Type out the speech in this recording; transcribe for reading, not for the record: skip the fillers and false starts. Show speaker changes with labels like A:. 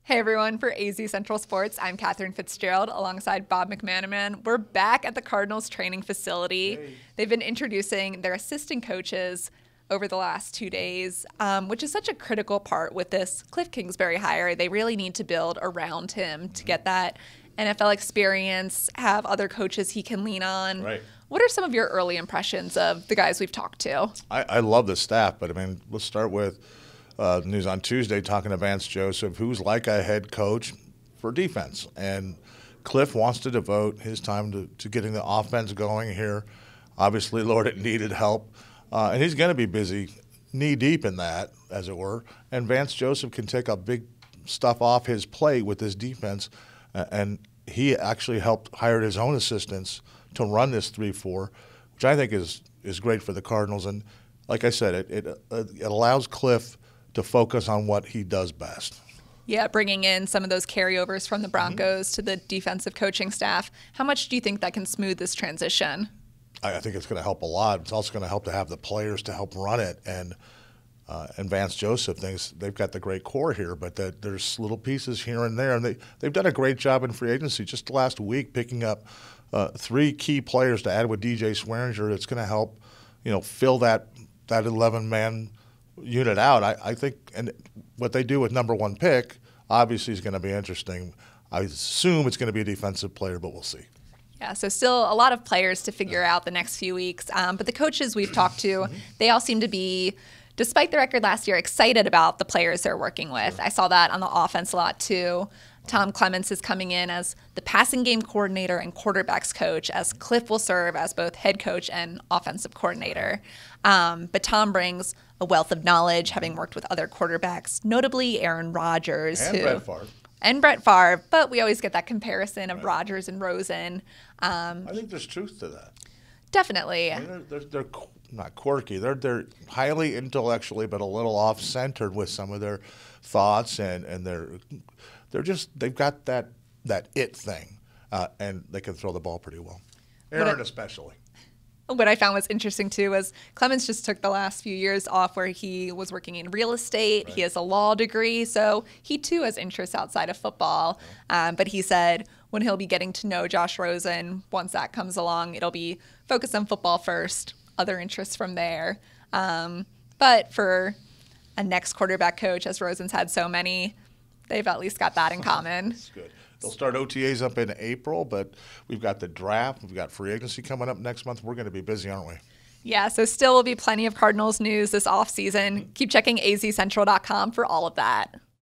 A: Hey everyone, for AZ Central Sports, I'm Katherine Fitzgerald alongside Bob McManaman. We're back at the Cardinals training facility.
B: Hey.
A: They've been introducing their assistant coaches over the last 2 days, which is such a critical part with this Cliff Kingsbury hire. They really need to build around him to get that NFL experience, have other coaches he can lean on.
B: Right.
A: What are some of your early impressions of the guys we've talked to?
B: I love the staff, but I mean, let's start with news on Tuesday talking to Vance Joseph, who's like a head coach for defense. And Cliff wants to devote his time to getting the offense going here. Obviously, Lord, it needed help. And he's going to be busy, knee-deep in that, as it were. And Vance Joseph can take a big stuff off his plate with this defense. And he actually helped hire his own assistants to run this 3-4, which I think is great for the Cardinals. And like I said, it allows Cliff to focus on what he does best.
A: Yeah, bringing in some of those carryovers from the Broncos to the defensive coaching staff. How much do you think that can smooth this transition?
B: I think it's going to help a lot. It's also going to help to have the players to help run it. And Vance Joseph thinks they've got the great core here, but that there's little pieces here and there. And they've done a great job in free agency just last week picking up 3 key players to add with DJ Swearinger. It's going to help, fill that 11-man unit out. I think, and what they do with number 1 pick obviously is going to be interesting. I assume it's going to be a defensive player, but we'll see.
A: Yeah, so still a lot of players to figure out the next few weeks. But the coaches we've talked to, they all seem to be, despite the record last year, excited about the players they're working with. I saw that on the offense a lot too. Tom Clements is coming in as the passing game coordinator and quarterbacks coach, as Cliff will serve as both head coach and offensive coordinator. But Tom brings a wealth of knowledge, having worked with other quarterbacks, notably Aaron Rodgers.
B: And Brett Favre.
A: And Brett Favre, but we always get that comparison of Rodgers and Rosen.
B: I think there's truth to that.
A: Definitely.
B: I mean, they're not quirky. They're highly intellectually, but a little off-centered with some of their thoughts, and they've got that it thing, and they can throw the ball pretty well. Aaron especially.
A: What I found was interesting, too, was Clemens just took the last few years off where he was working in real estate. Right. He has a law degree, so he, too, has interests outside of football. But he said when he'll be getting to know Josh Rosen, once that comes along, it'll be focused on football first, other interests from there. But for a next quarterback coach, as Rosen's had so many, they've at least got that in common.
B: That's good. They'll start OTAs up in April, but we've got the draft. We've got free agency coming up next month. We're going to be busy, aren't we?
A: Yeah, so still will be plenty of Cardinals news this offseason. Keep checking azcentral.com for all of that.